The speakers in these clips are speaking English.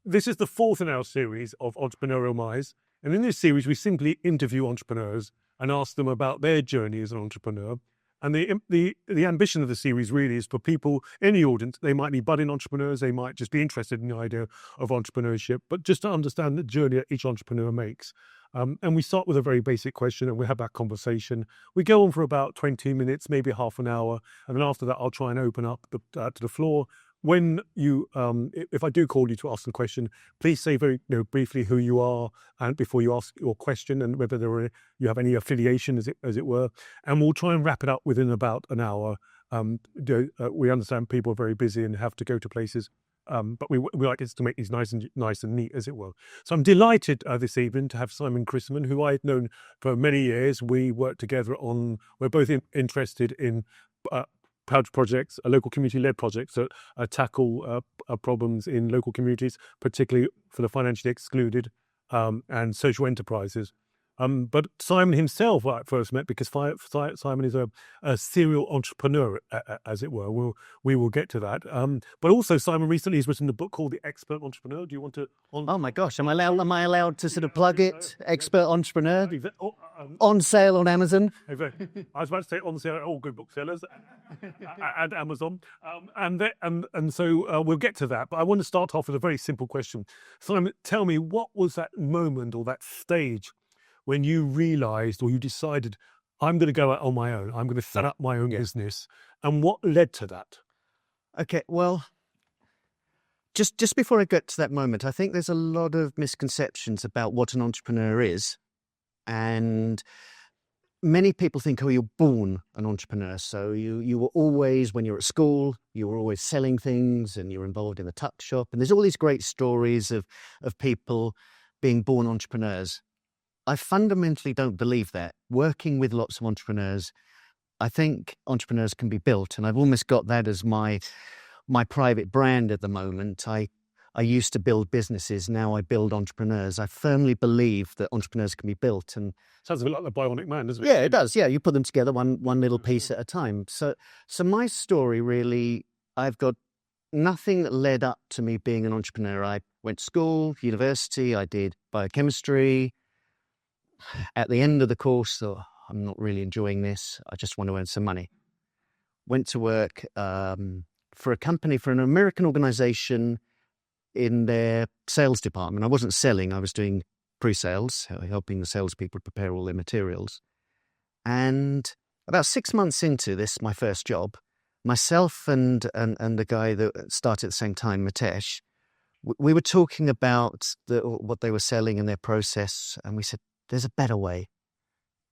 This is the fourth in our series of Entrepreneurial Minds. And in this series, we simply interview entrepreneurs and ask them about their journey as an entrepreneur. And the ambition of the series really is for people in the audience. They might be budding entrepreneurs. They might just be interested in the idea of entrepreneurship, but just to understand the journey that each entrepreneur makes. And we start with a very basic question and we have that conversation. We go on for about 20 minutes, maybe half an hour. And then after that, I'll try and open up to the floor. When you, if I do call you to ask a question, please say very briefly who you are and before you ask your question and whether you have any affiliation, as it were. And we'll try and wrap it up within about an hour. We understand people are very busy and have to go to places, but we like to make these nice and neat, as it were. So I'm delighted this evening to have Simon Krystman, who I had known for many years. We worked together we're both interested in projects, local community-led projects that tackle problems in local communities, particularly for the financially excluded and social enterprises. But Simon himself I first met because Simon is a serial entrepreneur, as it were. We will get to that. But also Simon recently has written a book called The Expert Entrepreneur. Do you want to? Oh my gosh, am I allowed to sort of plug it? Expert Entrepreneur, on sale on Amazon. I was about to say on sale at all good booksellers and Amazon. And so we'll get to that. But I want to start off with a very simple question. Simon, tell me, what was that moment or that stage when you realized or you decided, I'm going to go out on my own, I'm going to set up my own business, and what led to that? Okay, well, just before I get to that moment, I think there's a lot of misconceptions about what an entrepreneur is. And many people think, oh, you're born an entrepreneur. So you were always, when you were at school, you were always selling things and you were involved in the tuck shop. And there's all these great stories of people being born entrepreneurs. I fundamentally don't believe that. Working with lots of entrepreneurs, I think entrepreneurs can be built. And I've almost got that as my private brand at the moment. I used to build businesses. Now I build entrepreneurs. I firmly believe that entrepreneurs can be built. And sounds a bit like the Bionic Man, doesn't it? Yeah, it does. Yeah, you put them together one little piece at a time. So my story really, I've got nothing that led up to me being an entrepreneur. I went to school, university. I did biochemistry. At the end of the course, thought, I'm not really enjoying this. I just want to earn some money. Went to work for a company, for an American organization in their sales department. I wasn't selling, I was doing pre-sales, helping the salespeople prepare all their materials. And about 6 months into this, my first job, myself and the guy that started at the same time, Mitesh, we were talking about what they were selling and their process, and we said, there's a better way.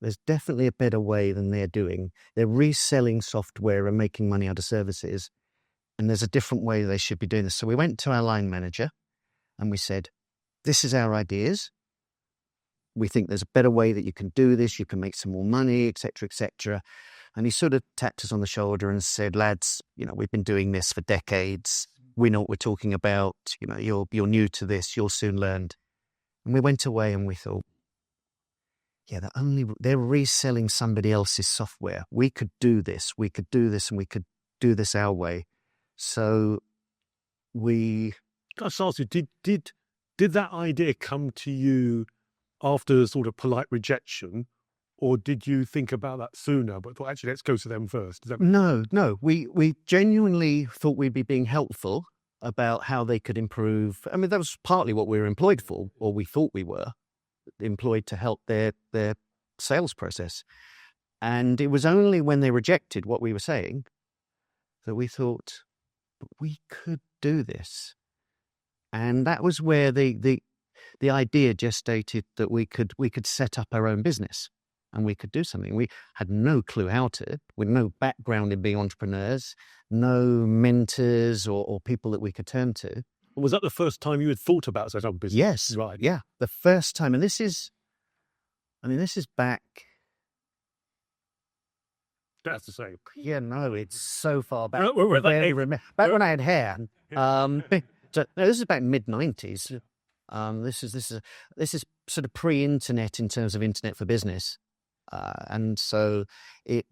There's definitely a better way than they're doing. They're reselling software and making money out of services. And there's a different way they should be doing this. So we went to our line manager and we said, this is our ideas. We think there's a better way that you can do this. You can make some more money, et cetera, et cetera. And he sort of tapped us on the shoulder and said, lads, we've been doing this for decades. We know what we're talking about. You're new to this. You'll soon learn. And we went away and we thought, yeah, they're reselling somebody else's software. We could do this. We could do this, and we could do this our way. So we. Can I just ask you, did that idea come to you after sort of polite rejection, or did you think about that sooner? But thought, actually, let's go to them first. No. We genuinely thought we'd be being helpful about how they could improve. I mean, that was partly what we were employed for, or we thought we were employed to help their sales process. And it was only when they rejected what we were saying that we thought, but we could do this. And that was where the idea gestated that we could set up our own business and we could do something. We had no clue how to, with no background in being entrepreneurs, no mentors or people that we could turn to. Was that the first time you had thought about setting up a business? Yes. Right. Yeah. The first time. And this is back. That's the same. Yeah, no, it's so far back. Back when I had hair. So, no, this is back mid-90s. This is sort of pre-internet in terms of internet for business. And so it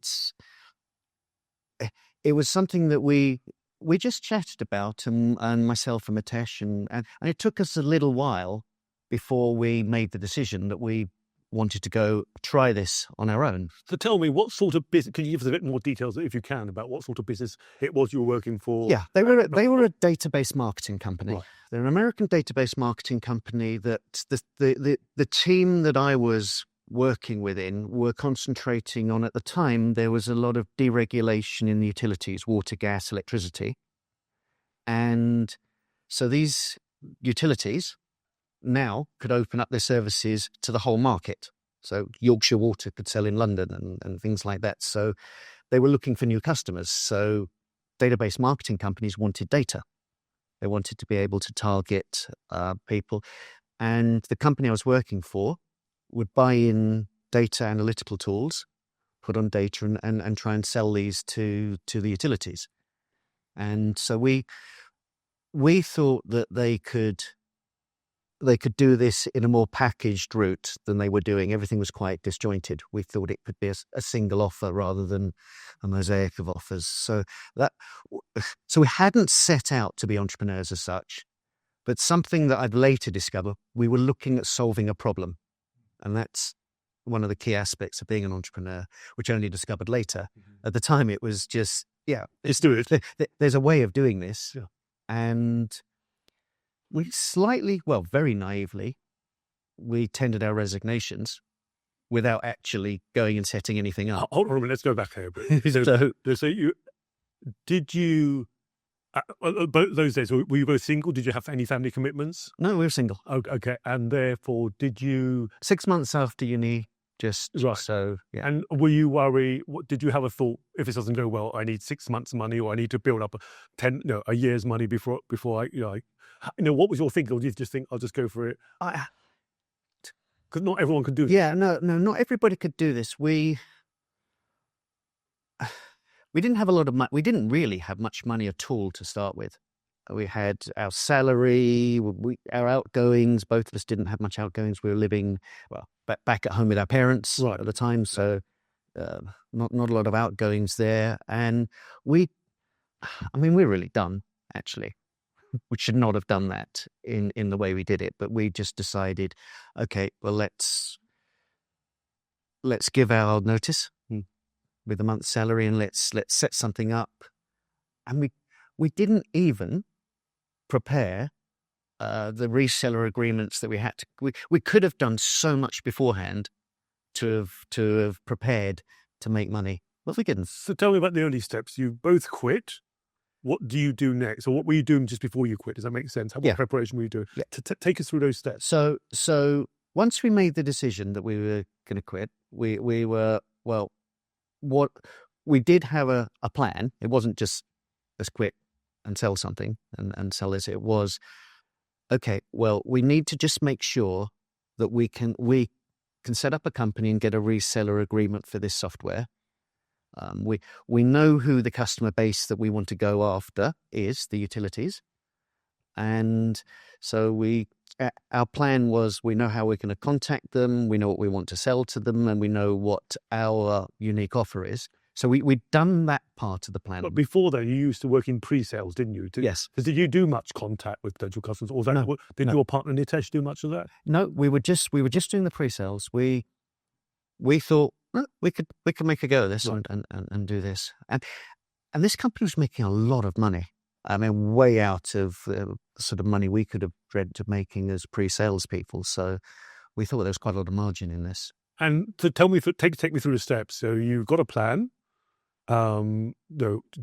was something that we we just chatted about, and myself and Mitesh, and it took us a little while before we made the decision that we wanted to go try this on our own. So tell me, what sort of business, can you give us a bit more details, if you can, about what sort of business it was you were working for? Yeah, they were a database marketing company. Right. They're an American database marketing company that the team that I was working within were concentrating on. At the time, there was a lot of deregulation in the utilities, water, gas, electricity. And so these utilities now could open up their services to the whole market. So Yorkshire Water could sell in London and things like that. So they were looking for new customers. So database marketing companies wanted data. They wanted to be able to target people. And the company I was working for would buy in data analytical tools, put on data and try and sell these to the utilities. And so we thought that they could do this in a more packaged route than they were doing. Everything was quite disjointed. We thought it could be a single offer rather than a mosaic of offers. So we hadn't set out to be entrepreneurs as such, but something that I've later discovered, we were looking at solving a problem. And that's one of the key aspects of being an entrepreneur, which I only discovered later. Mm-hmm. At the time, it was just, let's do it. There's a way of doing this. Yeah. And we very naively, we tendered our resignations without actually going and setting anything up. Hold on a minute, let's go back here a bit. So did you, both those days, were you both single? Did you have any family commitments? No, we were single. Okay, and therefore, did you... 6 months after uni, just right. So, yeah. And were you worried, did you have a thought, if this doesn't go well, I need 6 months' money, or I need to build up a year's money before what was your thinking? Or did you just think, I'll just go for it? Because not everyone could do this. Yeah, no, not everybody could do this. We didn't have a lot of money. We didn't really have much money at all to start with. We had our salary, our outgoings. Both of us didn't have much outgoings. We were living, back at home with our parents at the time. So not a lot of outgoings there. And we're really done, actually. We should not have done that in the way we did it. But we just decided, okay, well, let's give our notice with a month's salary, and let's set something up. And we didn't even prepare the reseller agreements that we had to. We could have done so much beforehand to have prepared to make money, but we didn't. So tell me about the early steps. You both quit. What do you do next? Or what were you doing just before you quit? Does that make sense? What preparation were you doing? Yeah. Take us through those steps. So once we made the decision that we were going to quit, we did have a plan. It wasn't just let's quit and sell something and sell this. It was, okay, well, we need to just make sure that we can set up a company and get a reseller agreement for this software. We know who the customer base that we want to go after is, the utilities. And so our plan was, we know how we're going to contact them, we know what we want to sell to them, and we know what our unique offer is. So we'd done that part of the plan. But before that, you used to work in pre-sales, didn't you? Yes. Did you do much contact with potential customers? Or did your partner Nitesh do much of that? No, we were just doing the pre-sales. We thought, we could make a go of this and do this. And this company was making a lot of money. I mean, way out of the sort of money we could have dreamt of making as pre-sales people. So we thought there was quite a lot of margin in this. And to take me through the steps. So you've got a plan. Do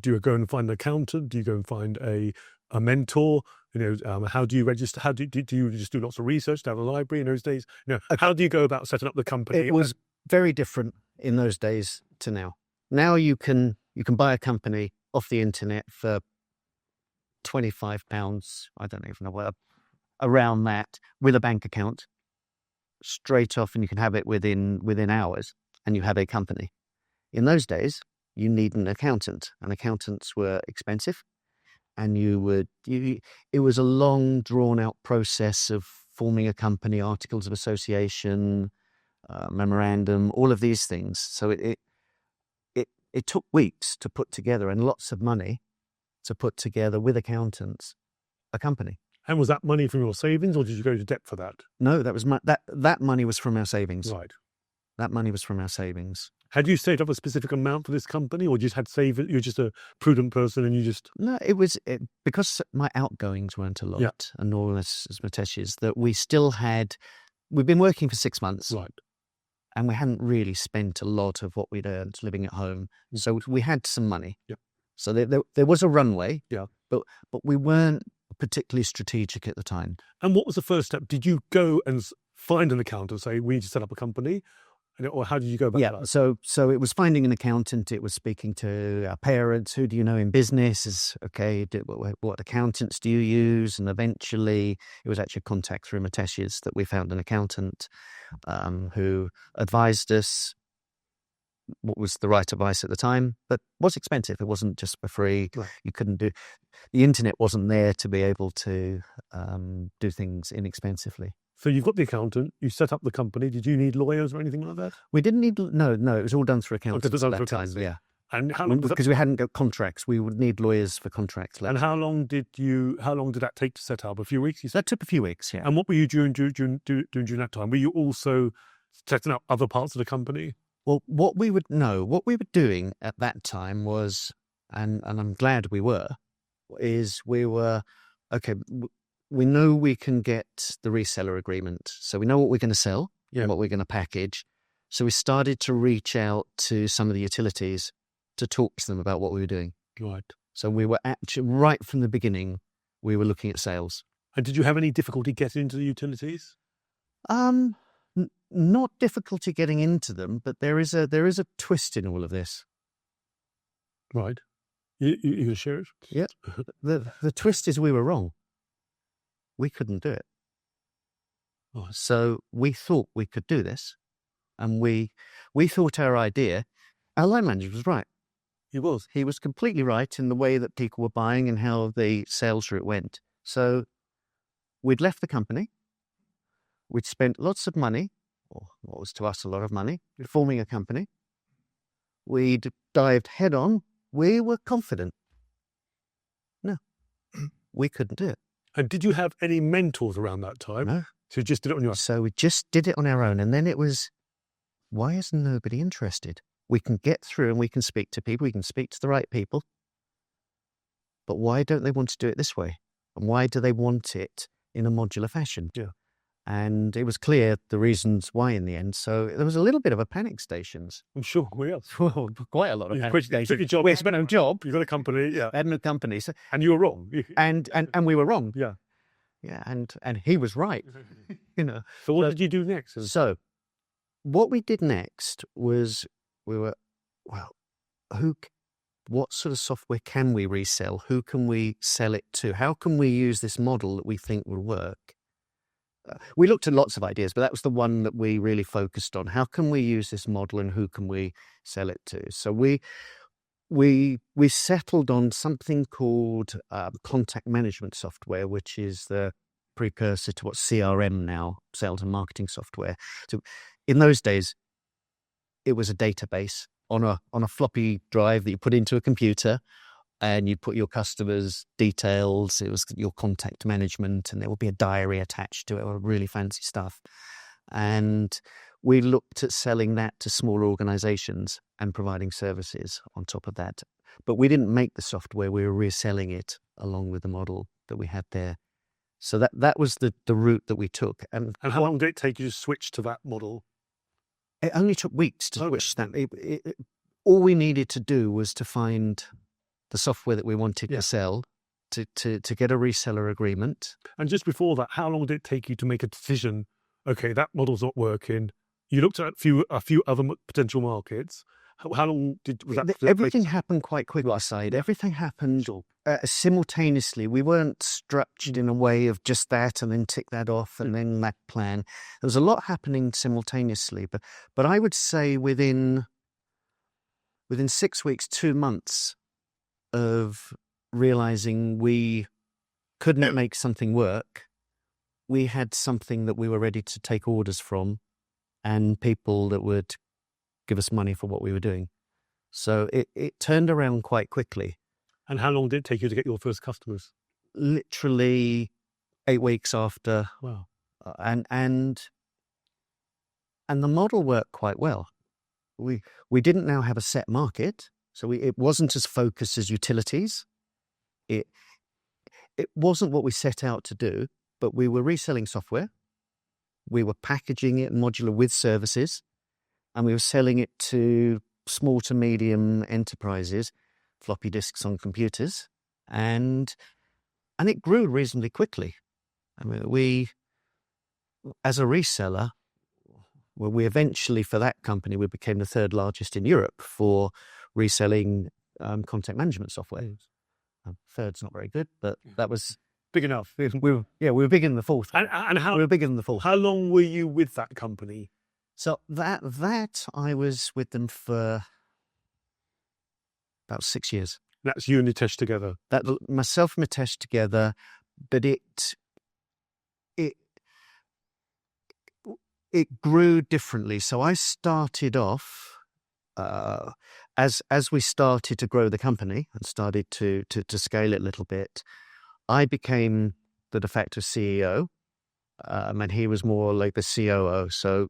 you go and find an accountant? Do you go and find a mentor? How do you register? How do you just do lots of research down the library in those days? How do you go about setting up the company? It was very different in those days to now. Now you can buy a company off the internet for £25. I don't even know what, around that, with a bank account straight off, and you can have it within hours, and you have a company. In those days, you need an accountant, and accountants were expensive, and it was a long, drawn-out process of forming a company, articles of association, memorandum, all of these things. So it took weeks to put together, and lots of money to put together with accountants a company. And was that money from your savings, or did you go to debt for that? No, that was that money was from our savings. Right. That money was from our savings. Had you saved up a specific amount for this company, or just had saved? You're just a prudent person, and you just No, it was because my outgoings weren't a lot, and nor as Matesh's, that we still had. We'd been working for 6 months, right. and we hadn't really spent a lot of what we'd earned living at home. So we had some money. Yeah. So there was a runway. Yeah. But we weren't particularly strategic at the time. And what was the first step? Did you go and find an accountant and say, we need to set up a company? Or how did you go about that? So it was finding an accountant. It was speaking to our parents. Who do you know in business? What accountants do you use? And eventually it was actually a contact through Matesh's that we found an accountant who advised us what was the right advice at the time, but was expensive. It wasn't just for free. Right. You couldn't do, the internet wasn't there to be able to do things inexpensively. So you've got the accountant, you set up the company. Did you need lawyers or anything like that? We didn't need, no, it was all done through accountants it was done at through that time, accountants. yeah. And how long Because we hadn't got contracts, we would need lawyers for contracts. And how long did that take to set up? A few weeks, you said? That took a few weeks, yeah. And what were you doing during that time? Were you also setting up other parts of the company? Well, what we were doing at that time was, and I'm glad we were, okay, we know we can get the reseller agreement. So we know what we're going to sell and what we're going to package. So we started to reach out to some of the utilities to talk to them about what we were doing. Right. So we were actually, right from the beginning, we were looking at sales. And did you have any difficulty getting into the utilities? Not difficulty getting into them, but there is a twist in all of this. Right. You share it? Yeah. The twist is we were wrong. We couldn't do it. Oh. So we thought we could do this, and we thought our line manager was right. He was. He was completely right in the way that people were buying and how the sales route went. So we'd left the company. We'd spent lots of money, or what was to us a lot of money, forming a company. We'd dived head on. We were confident. No, we couldn't do it. And did you have any mentors around that time? No. So you just did it on your own? So we just did it on our own. And then it was, why is nobody interested? We can get through and we can speak to people. We can speak to the right people. But why don't they want to do it this way? And why do they want it in a modular fashion? Yeah. And it was clear the reasons why in the end. So there was a little bit of a panic stations. I'm sure. Where else? Well, quite a lot of panic stations. Took your job. We spent a job. You got a company. Yeah. Had no company. So, And you were wrong. and we were wrong. Yeah. Yeah. And he was right. So what did you do next? So what we did next was what sort of software can we resell? Who can we sell it to? How can we use this model that we think will work? We looked at lots of ideas, but that was the one that we really focused on. How can we use this model and who can we sell it to? So we settled on something called contact management software, which is the precursor to what's CRM now, sales and marketing software. So in those days, it was a database on a floppy drive that you put into a computer, and you'd put your customers' details. It was your contact management, and there would be a diary attached to it, or really fancy stuff. And we looked at selling that to smaller organizations and providing services on top of that. But we didn't make the software. We were reselling it along with the model that we had there. So that was the route that we took. And how long did it take you to switch to that model? It only took weeks to switch that. All we needed to do was to find the software that we wanted to sell, to get a reseller agreement. And just before that, how long did it take you to make a decision? Okay, that model's not working. You looked at a few other potential markets. How long was that? Everything happened quite quickly. Our side, everything happened simultaneously. We weren't structured in a way of just that and then tick that off and then that plan. There was a lot happening simultaneously, but I would say within 6 weeks, 2 months of realizing we couldn't make something work, we had something that we were ready to take orders from and people that would give us money for what we were doing. So it turned around quite quickly. And how long did it take you to get your first customers? Literally 8 weeks after. Wow. And the model worked quite well. We didn't now have a set market, so it wasn't as focused as utilities. It wasn't what we set out to do, but we were reselling software. We were packaging it modular with services, and we were selling it to small to medium enterprises, floppy disks on computers, and it grew reasonably quickly. I mean, we, as a reseller, well, we eventually, for that company, we became the third largest in Europe for reselling content management software. Third's not very good, but that was Big enough. we were bigger than the fourth. And how, We were bigger than the fourth. how long were you with that company? So that I was with them for about 6 years. That's you and Nitesh together. That myself and Mitesh together, but it grew differently. So I started off as we started to grow the company and started to scale it a little bit. I became the de facto CEO, and he was more like the COO. So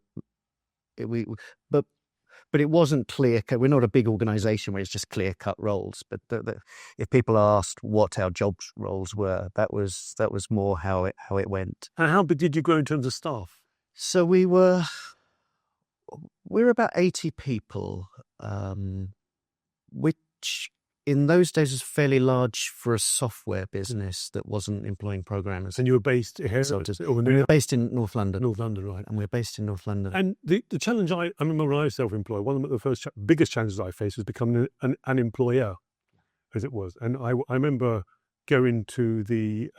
but it wasn't clear cut. We're not a big organization where it's just clear cut roles. But if people asked what our job roles were, that was more how it went. And how big did you grow in terms of staff? So we were about 80 people, which in those days was fairly large for a software business that wasn't employing programmers. And you were based here? We were based in North London. North London, right. And we're based in North London. And the challenge I remember when I was self-employed, one of the first biggest challenges I faced was becoming an employer, as it was. And I remember going to the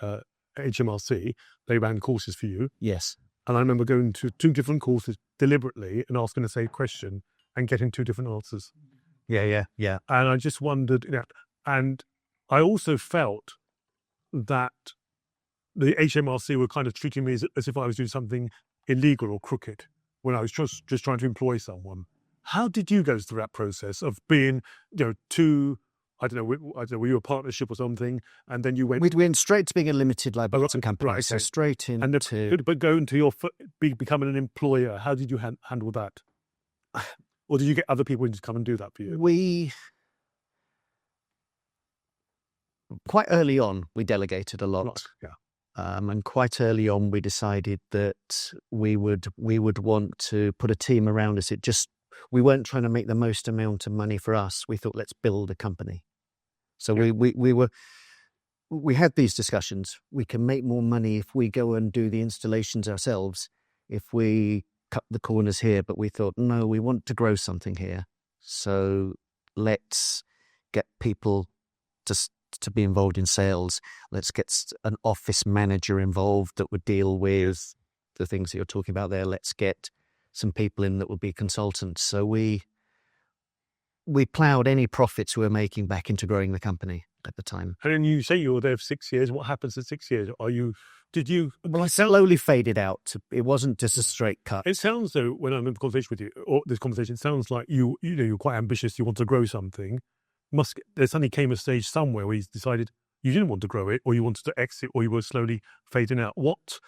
HMRC. They ran courses for you. Yes. And I remember going to 2 different courses deliberately and asking the same question and getting 2 different answers. Yeah. And I just wondered, and I also felt that the HMRC were kind of treating me as if I was doing something illegal or crooked when I was just trying to employ someone. How did you go through that process of being, I don't know, were you a partnership or something, and then you went... We went straight to being a limited liability company, right, so okay. straight into... But going to becoming an employer, how did you handle that? Or did you get other people in to come and do that for you? Quite early on, we delegated a lot. Right, yeah. And quite early on, we decided that we would want to put a team around us. We weren't trying to make the most amount of money for us. We thought, let's build a company. So yeah. we had these discussions. We can make more money if we go and do the installations ourselves, if we cut the corners here. But we thought, no, we want to grow something here. So let's get people to be involved in sales. Let's get an office manager involved that would deal with the things that you're talking about there. Let's get some people in that would be consultants. So we ploughed any profits we were making back into growing the company at the time. And then you say you were there for 6 years. What happens in 6 years? Well, I slowly faded out. It wasn't just a straight cut. It sounds though, when I'm in conversation with you, or this conversation, it sounds like you're quite ambitious. You want to grow something. There suddenly came a stage somewhere where you decided you didn't want to grow it, or you wanted to exit, or you were slowly fading out. What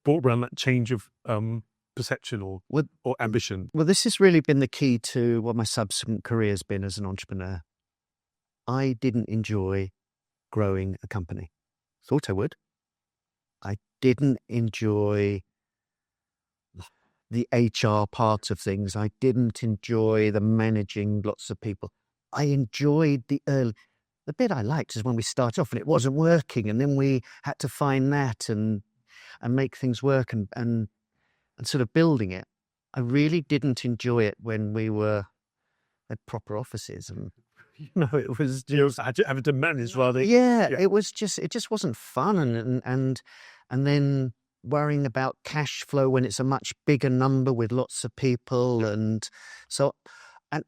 brought around that change of perception or ambition? Well, this has really been the key to what my subsequent career has been as an entrepreneur. I didn't enjoy growing a company. Thought I would. I didn't enjoy the HR part of things. I didn't enjoy the managing lots of people. I enjoyed the bit I liked is when we started off and it wasn't working, and then we had to find that and make things work and sort of building it. I really didn't enjoy it when we had proper offices, and it was just having to manage rather. Yeah, it just wasn't fun, and then worrying about cash flow when it's a much bigger number with lots of people, and so.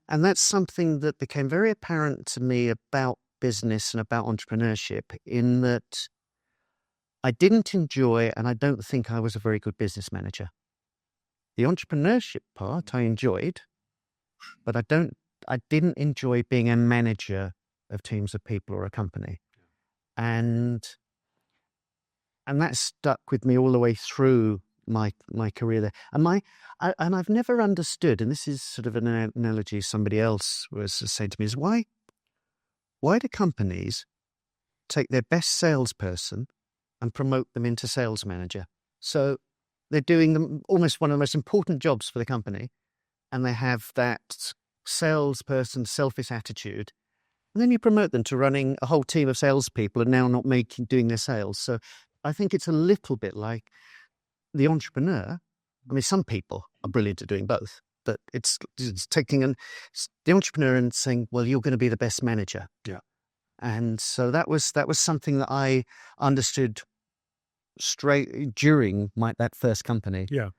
And that's something that became very apparent to me about business and about entrepreneurship, in that I didn't enjoy, and I don't think I was a very good business manager. The entrepreneurship part I enjoyed, but I didn't enjoy being a manager of teams of people or a company. And that stuck with me all the way through my career there. And I've never understood, and this is sort of an analogy somebody else was saying to me, is why do companies take their best salesperson and promote them into sales manager? So they're doing almost one of the most important jobs for the company, and they have that salesperson selfish attitude. And then you promote them to running a whole team of salespeople and now not doing their sales. So I think it's a little bit like the entrepreneur. I mean, some people are brilliant at doing both, but it's taking the entrepreneur and saying, well, you're going to be the best manager. Yeah. And so that was something that I understood straight during that first company. Yeah.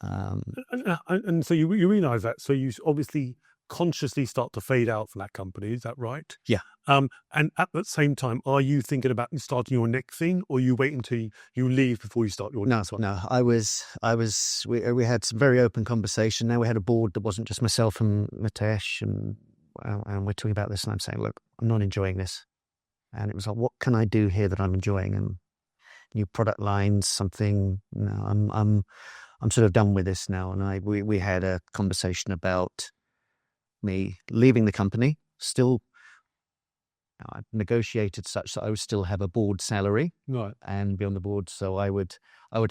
And so you realize that. So you obviously consciously start to fade out from that company. Is that right? Yeah. And at the same time, are you thinking about starting your next thing, or you wait until you leave before you start your next one? No, we had some very open conversation. Now we had a board that wasn't just myself and Mitesh, and we're talking about this, and I'm saying, look, I'm not enjoying this. And it was like, what can I do here that I'm enjoying? And new product lines, something. No, I'm sort of done with this now. And we had a conversation about me leaving the company. Still, I'd negotiated such that I would still have a board salary, right, and be on the board. So I would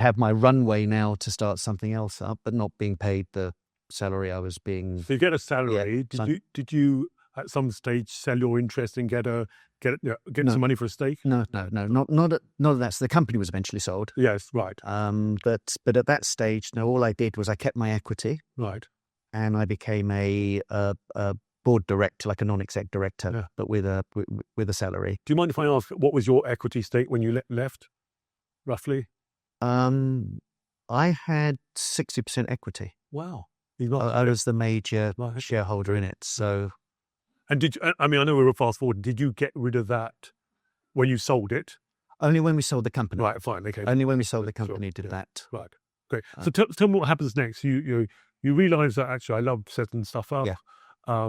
have my runway now to start something else up, but not being paid the salary I was being. So you get a salary. Yeah, did you at some stage sell your interest and get some money for a stake? No, not at that. So the company was eventually sold. Yes, right. But at that stage, no. All I did was I kept my equity, right, and I became a board director, like a non-exec director, yeah, but with a salary. Do you mind if I ask what was your equity stake when you left, roughly? I had 60% equity. Wow, I was the major shareholder in it. So. And I know we were fast forward. Did you get rid of that when you sold it? Only when we sold the company. Right, fine, okay. Only when we sold the company did that. Right, great. So tell me what happens next. You realise that actually I love setting stuff up. Yeah. I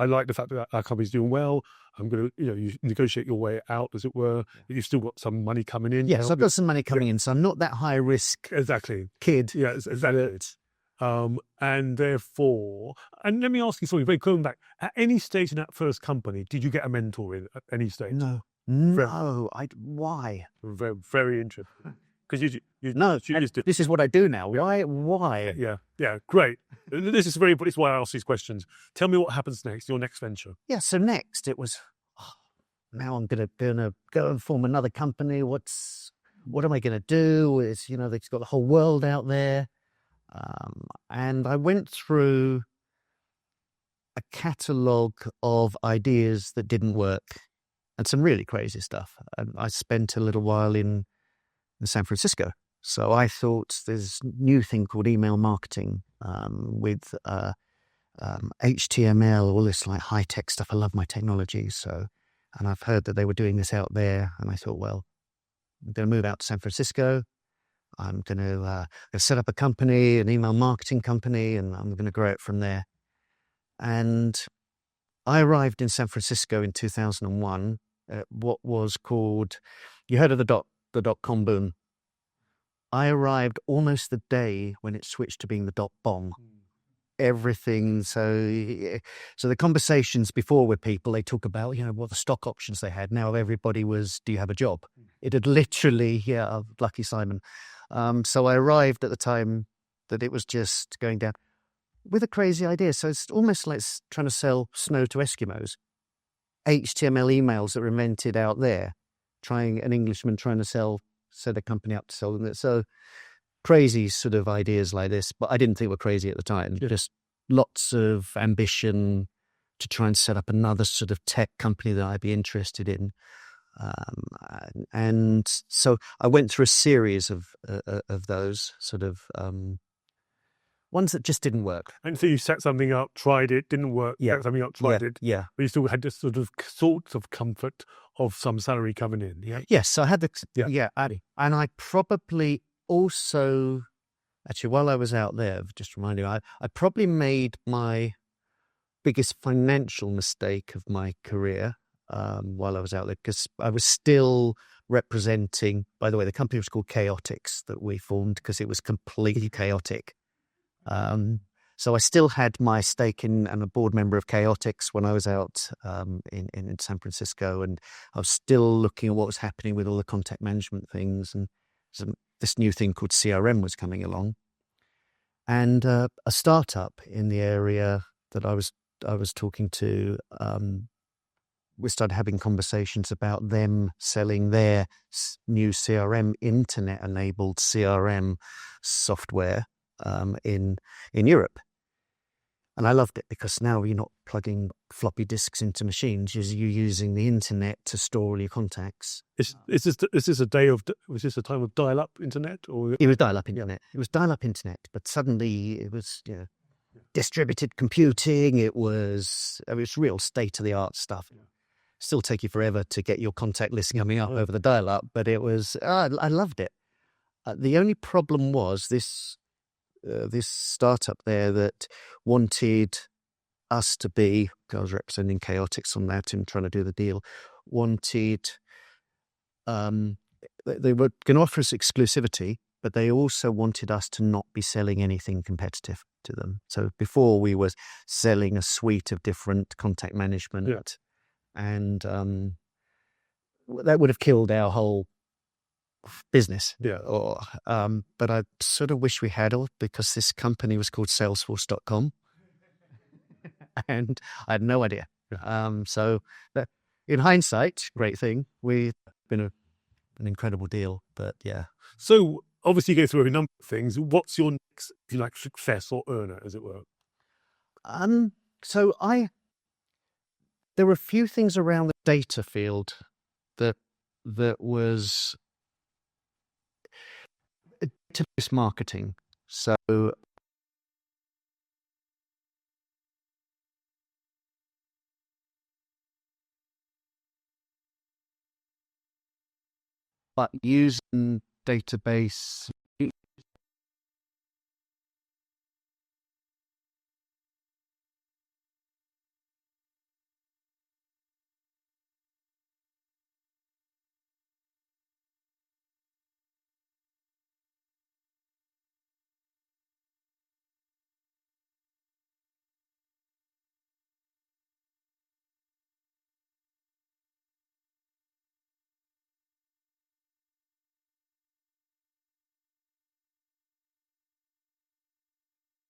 like the fact that our company's doing well. I'm going to, you negotiate your way out, as it were. You've still got some money coming in. Yes, I've got some money coming in, so I'm not that high risk. Exactly. Kid. Yeah, exactly. And therefore, and let me ask you something, very going back, at any stage in that first company, did you get a mentor in at any stage? No. Why? Very, very interesting. Because this is what I do now. Why? Yeah, great. This is why I ask these questions. Tell me what happens next, your next venture. Yeah, so next it was, now I'm going to go and form another company. What am I going to do? They've got the whole world out there. And I went through a catalogue of ideas that didn't work, and some really crazy stuff. And I spent a little while in San Francisco. So I thought there's a new thing called email marketing with HTML, all this like high-tech stuff. I love my technology. And I've heard that they were doing this out there. And I thought, well, I'm going to move out to San Francisco. I'm going to set up a company, an email marketing company, and I'm going to grow it from there. And I arrived in San Francisco in 2001 at what was called, you heard of the dot-com boom. I arrived almost the day when it switched to being the dot-bomb. Everything. So the conversations before with people, they talk about, what the stock options they had. Now everybody was, do you have a job? It had literally, lucky Simon. So I arrived at the time that it was just going down with a crazy idea. So it's almost like trying to sell snow to Eskimos. HTML emails that were invented out there, an Englishman trying to set a company up to sell them. So crazy sort of ideas like this, but I didn't think were crazy at the time. Yeah. Just lots of ambition to try and set up another sort of tech company that I'd be interested in. And so I went through a series of those sort of ones that just didn't work. And so you set something up, tried it, didn't work. Yeah. Set something up, tried it. Yeah. But you still had this sorts of comfort of some salary coming in. Yeah. Yes. So I had and I probably also, actually, while I was out there, just reminding you, I probably made my biggest financial mistake of my career while I was out there, because I was still representing, by the way, the company was called Chaotix that we formed because it was completely chaotic. So I still had my stake in and a board member of Chaotix when I was out in San Francisco, and I was still looking at what was happening with all the contact management things, and this new thing called CRM was coming along, and a startup in the area that I was talking to. We started having conversations about them selling their new CRM, internet-enabled CRM software in Europe. And I loved it because now you're not plugging floppy disks into machines. You're using the internet to store all your contacts. Was this a time of dial-up internet? Or it was dial-up internet. It was dial-up internet, but suddenly it was distributed computing. It was real state-of-the-art stuff. Yeah. Still take you forever to get your contact list coming up over the dial-up, but it was I loved it. The only problem was this startup there that wanted us to be, I was representing Chaotix on that and trying to do the deal, wanted, they were going to offer us exclusivity, but they also wanted us to not be selling anything competitive to them. So before we were selling a suite of different contact management, and that would have killed our whole business. But I sort of wish we had all, because this company was called Salesforce.com and I had no idea. So that, in hindsight, great thing. We've been an incredible deal, but yeah. So obviously you go through a number of things. What's your next, if you like, success or earner, as it were? There were a few things around the data field that was database marketing. So but using database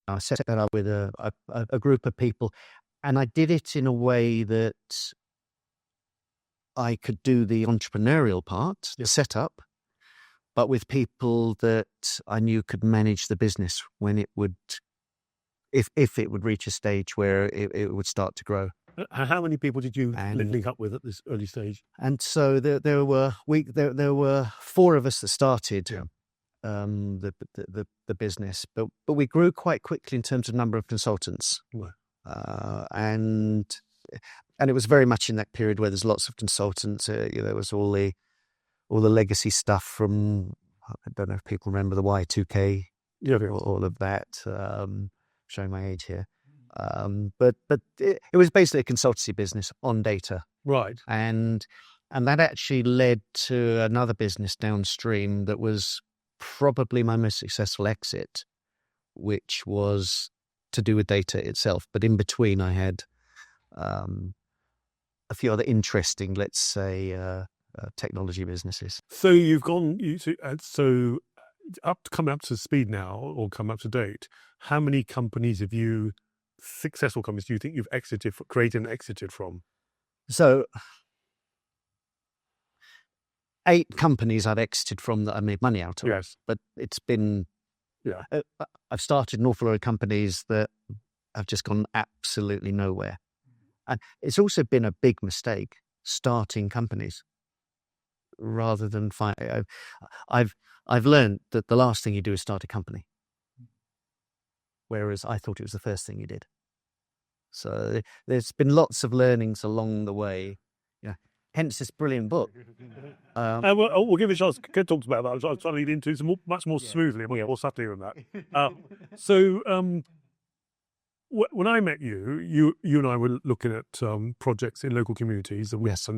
I set that up with a group of people, and I did it in a way that I could do the entrepreneurial part, the setup, but with people that I knew could manage the business when it would, if it would reach a stage where it would start to grow. How many people did you link up with at this early stage? And so there were 4 of us that started. The business, but we grew quite quickly in terms of number of consultants, and it was very much in that period where there's lots of consultants. There was all the legacy stuff from, I don't know if people remember the Y2K, all of that. Showing my age here, but it was basically a consultancy business on data, right? And that actually led to another business downstream that was probably my most successful exit, which was to do with data itself. But in between, I had a few other interesting, let's say, technology businesses. So you've gone, coming up to speed now, or come up to date. How many companies successful companies, do you think you've created and exited from? So 8 companies I've exited from that I made money out of. Yes. But it's been, I've started an awful lot of companies that have just gone absolutely nowhere. And it's also been a big mistake starting companies rather than I've learned that the last thing you do is start a company, whereas I thought it was the first thing you did. So there's been lots of learnings along the way. Hence this brilliant book. We'll give it a chance. Ken talks about that. I was trying to lead into it much more smoothly, more subtly than that. when I met you and I were looking at projects in local communities and Yes.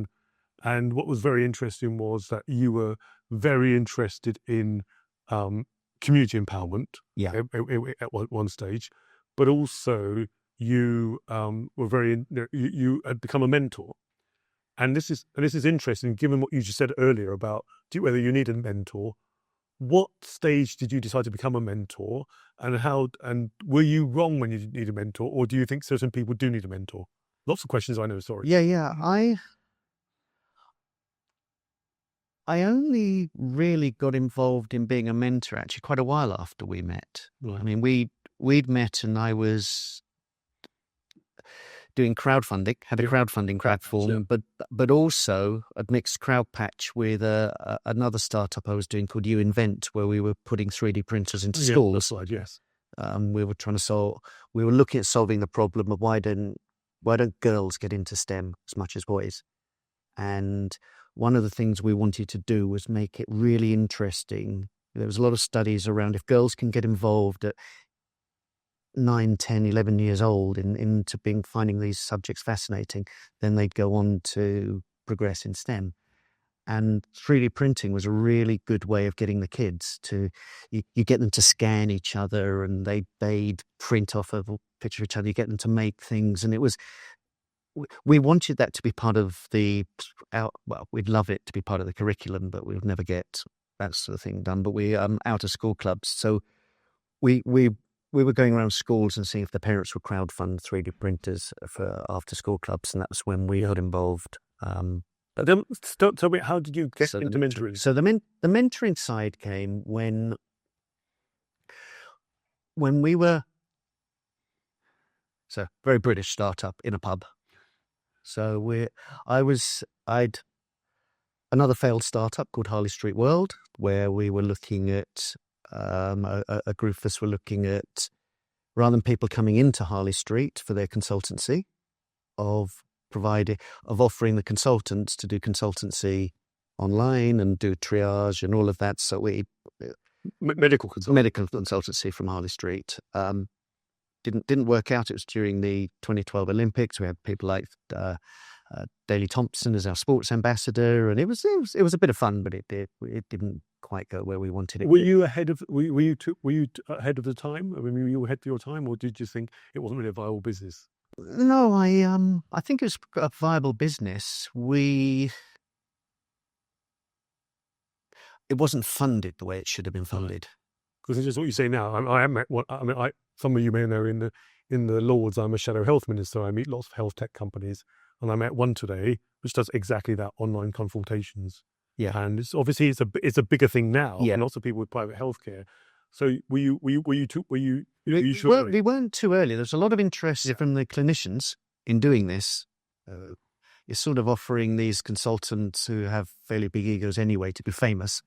and what was very interesting was that you were very interested in community empowerment Yeah. at one stage, but also you were very you had become a mentor. And this is interesting, given what you just said earlier about whether you need a mentor. What stage did you decide to become a mentor, and were you wrong when you didn't need a mentor, or do you think certain people do need a mentor? Lots of questions, I know. Sorry. Yeah. I only really got involved in being a mentor actually quite a while after we met. Right. I mean, we'd met and I was doing crowdfunding, had a crowdfunding platform, but also a mixed crowd patch with another startup I was doing called You Invent, where we were putting 3D printers into schools. That's right, yes. We were looking at solving the problem of why don't girls get into STEM as much as boys? And one of the things we wanted to do was make it really interesting. There was a lot of studies around if girls can get involved at 9, 10, 11 years old into finding these subjects fascinating, then they'd go on to progress in STEM. And 3D printing was a really good way of getting the kids to, you get them to scan each other and they'd print off a picture of each other, you get them to make things. And we wanted that to be part of we'd love it to be part of the curriculum, but we would never get that sort of thing done. But we out of school clubs. So we were going around schools and seeing if the parents would crowdfund 3D printers for after school clubs. And that was when we got involved. But then, tell me, how did you get into mentoring? So the mentoring side came when we were very British startup in a pub. So I'd another failed startup called Harley Street World, where we were looking at a group of us were looking at, rather than people coming into Harley Street for their consultancy, of offering the consultants to do consultancy online and do triage and all of that. So medical consultancy from Harley Street. Didn't work out. It was during the 2012 Olympics. We had people like Daley Thompson as our sports ambassador, and it was a bit of fun, but it didn't quite go where we wanted it. Were you ahead of ahead of the time? I mean, were you ahead of your time, or did you think it wasn't really a viable business? No, I think it was a viable business. It wasn't funded the way it should have been funded. Because it's just what you say now. I am at some of you may know in the Lords, I'm a shadow health minister. I meet lots of health tech companies, and I met one today which does exactly that, online consultations. Yeah, and it's obviously it's a bigger thing now. Yeah, and lots of people with private healthcare. So were you sure? We weren't too early. There's a lot of interest from the clinicians in doing this. You're sort of offering these consultants who have fairly big egos anyway to be famous.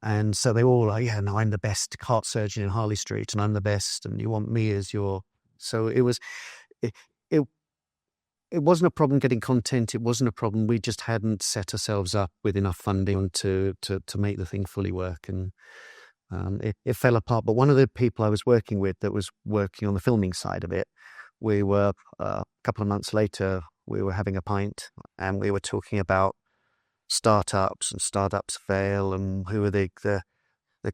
And so they all like, yeah, no, I'm the best heart surgeon in Harley Street and I'm the best and you want me as your... So it wasn't a problem getting content. It wasn't a problem. We just hadn't set ourselves up with enough funding to make the thing fully work. And it fell apart. But one of the people I was working with that was working on the filming side of it, we were, a couple of months later, we were having a pint and we were talking about startups and startups fail and who are the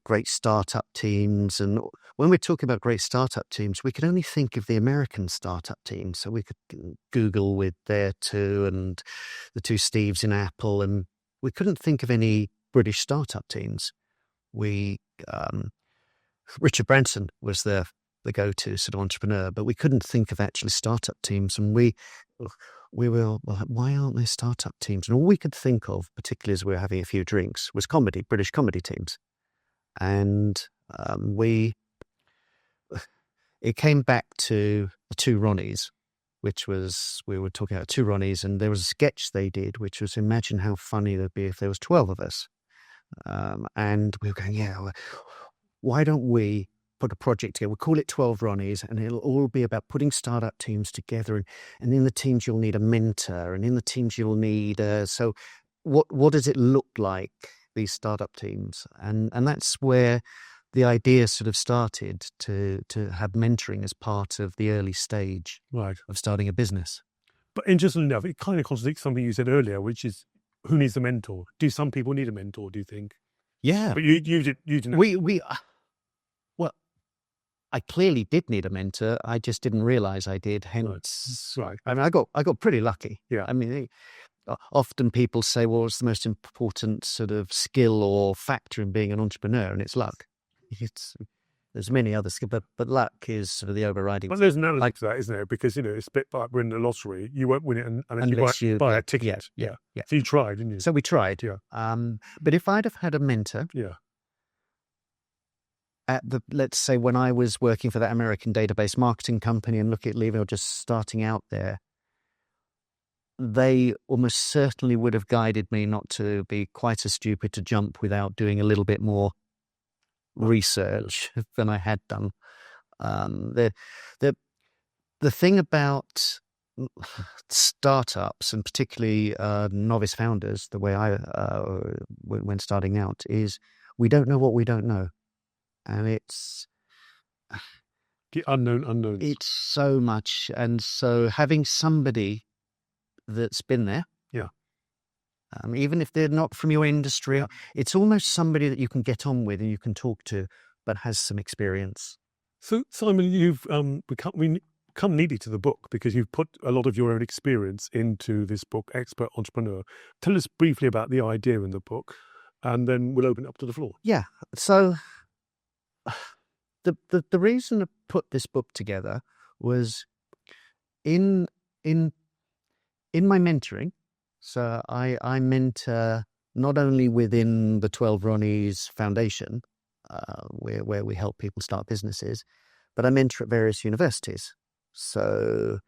great startup teams. And when we're talking about great startup teams, we could only think of the American startup team. So we could Google with their two and the two Steves in Apple, and we couldn't think of any British startup teams. Richard Branson was the go-to sort of entrepreneur, but we couldn't think of actually startup teams. And we were like, why aren't there startup teams? And all we could think of, particularly as we were having a few drinks, was British comedy teams. And it came back to the Two Ronnies, which was, we were talking about Two Ronnies, and there was a sketch they did, which was, imagine how funny it would be if there was 12 of us. And we were going, yeah, why don't we put a project together? We'll call it 12 Ronnies, and it'll all be about putting startup teams together. And in the teams, you'll need a mentor, and in the teams, you'll need so what does it look like, these startup teams? And that's where the idea sort of started to have mentoring as part of the early stage Right. of starting a business. But interestingly enough, it kind of contradicts something you said earlier, which is who needs a mentor? Do some people need a mentor, do you think? Yeah. But you didn't. Well, I clearly did need a mentor. I just didn't realize I did. Hence, Right. I mean, I got pretty lucky. Yeah. I mean, often people say, well, what's the most important sort of skill or factor in being an entrepreneur? And it's luck. There's many other skills, but luck is sort of the overriding. But there's an element to that, isn't there? Because, it's a bit like winning the lottery. You won't win it unless you buy a ticket. Yeah. So you tried, didn't you? So we tried. Yeah. But if I'd have had a mentor, let's say when I was working for that American database marketing company and look at leaving or just starting out there, they almost certainly would have guided me not to be quite as stupid to jump without doing a little bit more research than I had done. The thing about startups and particularly novice founders, the way I when starting out, is we don't know what we don't know. And it's the unknown. It's so much. And so having somebody that's been there, even if they're not from your industry, it's almost somebody that you can get on with and you can talk to, but has some experience. So, Simon, you've become needy to the book because you've put a lot of your own experience into this book, Expert Entrepreneur. Tell us briefly about the idea in the book, and then we'll open it up to the floor. Yeah. So the reason I put this book together was in my mentoring. So I mentor not only within the 12 Ronnies Foundation, where we help people start businesses, but I mentor at various universities. So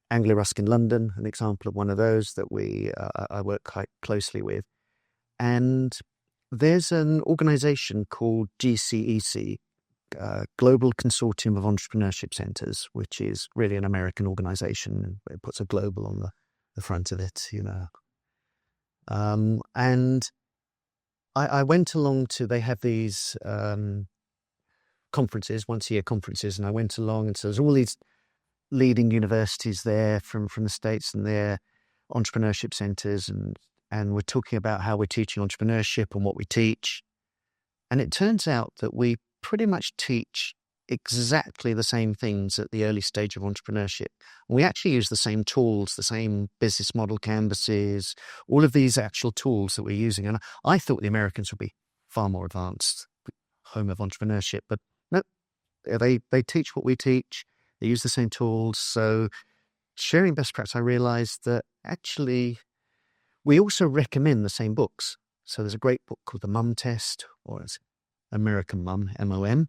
Anglia Ruskin London, an example of one of those that I work quite closely with. And there's an organization called GCEC, Global Consortium of Entrepreneurship Centers, which is really an American organization. It puts a global on the front of it, And I went along they have these conferences, once-a-year conferences, and I went along, and so there's all these leading universities there from the States and their entrepreneurship centers, and we're talking about how we're teaching entrepreneurship and what we teach. And it turns out that we pretty much teach exactly the same things at the early stage of entrepreneurship. We actually use the same tools, the same business model canvases, all of these actual tools that we're using. And I thought the Americans would be far more advanced, home of entrepreneurship, but no, they teach what we teach. They use the same tools. So sharing best practice, I realized that actually we also recommend the same books. So there's a great book called The Mum Test, or it's American Mum, MOM.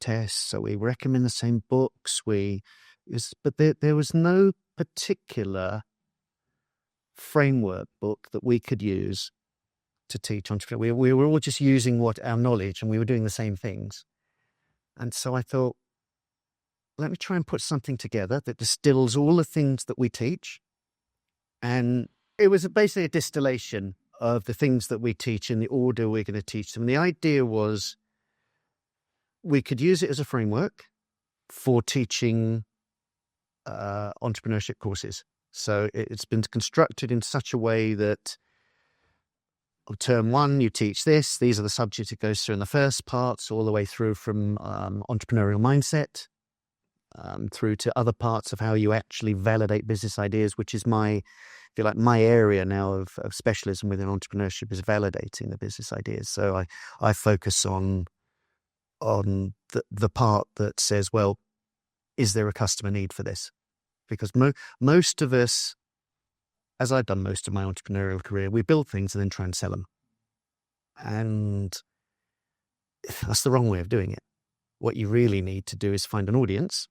Tests, so we recommend the same books. But there was no particular framework book that we could use to teach entrepreneurs. We were all just using our knowledge, and we were doing the same things. And so I thought, let me try and put something together that distills all the things that we teach. And it was basically a distillation of the things that we teach in the order we're going to teach them. And the idea was we could use it as a framework for teaching entrepreneurship courses. So it's been constructed in such a way that term one, you teach this. These are the subjects it goes through in the first parts, all the way through from entrepreneurial mindset through to other parts of how you actually validate business ideas, which is my area now of specialism within entrepreneurship is validating the business ideas. So I focus on the part that says, well, is there a customer need for this? Because most of us, as I've done most of my entrepreneurial career, we build things and then try and sell them. And that's the wrong way of doing it. What you really need to do is find an audience,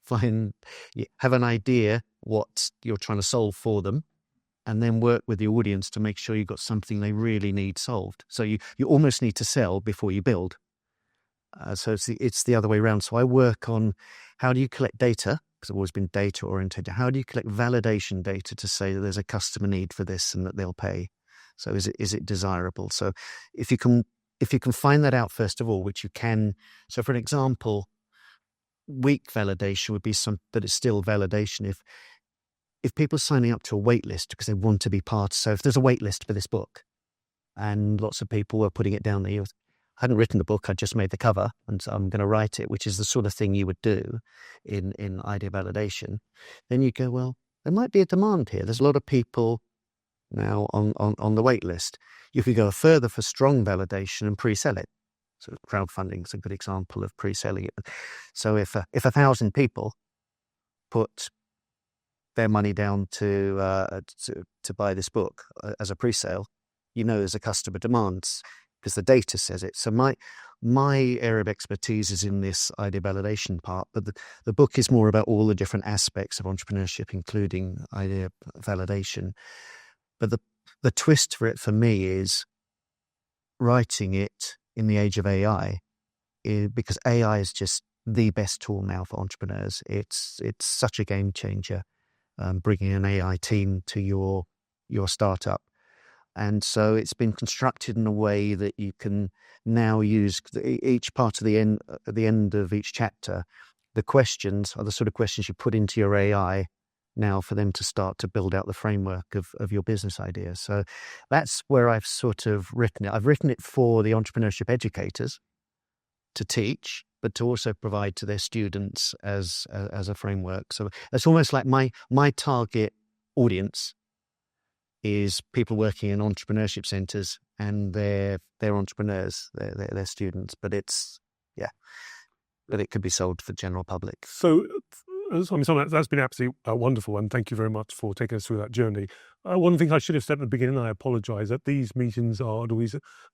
have an idea what you're trying to solve for them, and then work with the audience to make sure you've got something they really need solved. So you almost need to sell before you build. So it's the other way around. So I work on how do you collect data, because I've always been data oriented. How do you collect validation data to say that there's a customer need for this and that they'll pay? So is it desirable? So if you can if you can find that out, first of all, which you can. So for an example, weak validation would be that it's still validation. If people are signing up to a wait list because they want to be part, so if there's a wait list for this book and lots of people were putting it down there, I hadn't written the book, I just made the cover and so I'm going to write it, which is the sort of thing you would do in idea validation. Then you go, well, there might be a demand here. There's a lot of people now on the wait list. You could go further for strong validation and pre-sell it. So crowdfunding is a good example of pre-selling it. So if 1,000 people put their money down to buy this book as a pre-sale, there's a customer demand because the data says it. So my area of expertise is in this idea validation part, but the book is more about all the different aspects of entrepreneurship, including idea validation. But the twist for it for me is writing it in the age of AI, because AI is just the best tool now for entrepreneurs. It's such a game changer, bringing an AI team to your startup. And so it's been constructed in a way that you can now use each part of at the end of each chapter. The questions are the sort of questions you put into your AI now for them to start to build out the framework of your business idea. So that's where I've sort of written it. I've written it for the entrepreneurship educators to teach, but to also provide to their students as a framework. So it's almost like my target audience is people working in entrepreneurship centres, and they're entrepreneurs, they're students, but it could be sold for general public. So that's been absolutely wonderful, and thank you very much for taking us through that journey. One thing I should have said at the beginning, I apologise, that these meetings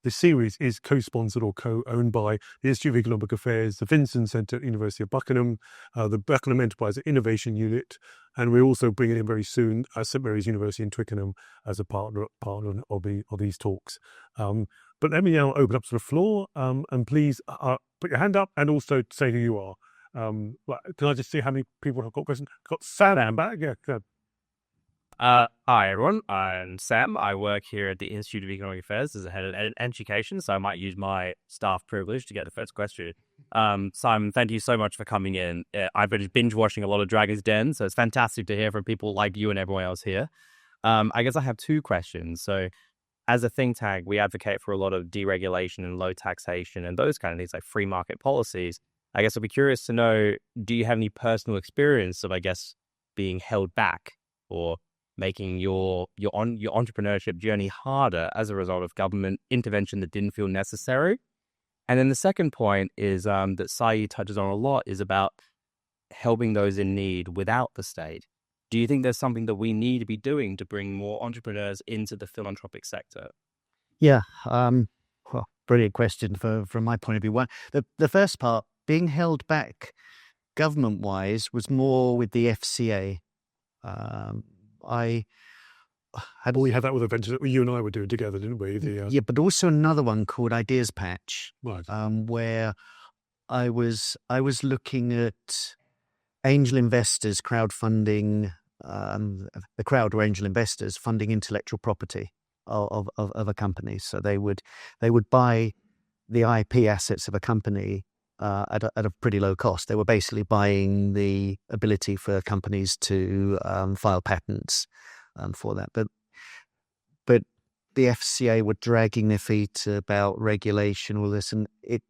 this series is co-sponsored or co-owned by the Institute of Economic Affairs, the Vinson Centre at the University of Buckingham, the Buckingham Enterprise Innovation Unit, and we're also bringing in very soon St Mary's University in Twickenham as a partner of these talks. But let me now open up to the floor, and please put your hand up and also say who you are. Can I just see how many people have got questions? Got Sam back. Yeah. Hi everyone, I'm Sam. I work here at the Institute of Economic Affairs as a head of education, so I might use my staff privilege to get the first question. Simon, thank you so much for coming in. I've been binge watching a lot of Dragon's Den, so it's fantastic to hear from people like you and everyone else here. I guess I have two questions. So as a think tank, we advocate for a lot of deregulation and low taxation and those kind of things like free market policies. I guess I'd be curious to know, do you have any personal experience of, being held back or making your entrepreneurship journey harder as a result of government intervention that didn't feel necessary? And then the second point is that Sai touches on a lot is about helping those in need without the state. Do you think there's something that we need to be doing to bring more entrepreneurs into the philanthropic sector? Yeah, brilliant question from my point of view. One, the first part, being held back government-wise, was more with the FCA. We had that with a venture that you and I were doing together, didn't we? Yeah, but also another one called Ideas Patch, right. Where I was looking at angel investors crowdfunding. The crowd were angel investors funding intellectual property of a company. So they would buy the IP assets of a company at a pretty low cost. They were basically buying the ability for companies to file patents for that. But the FCA were dragging their feet about regulation, all this, and it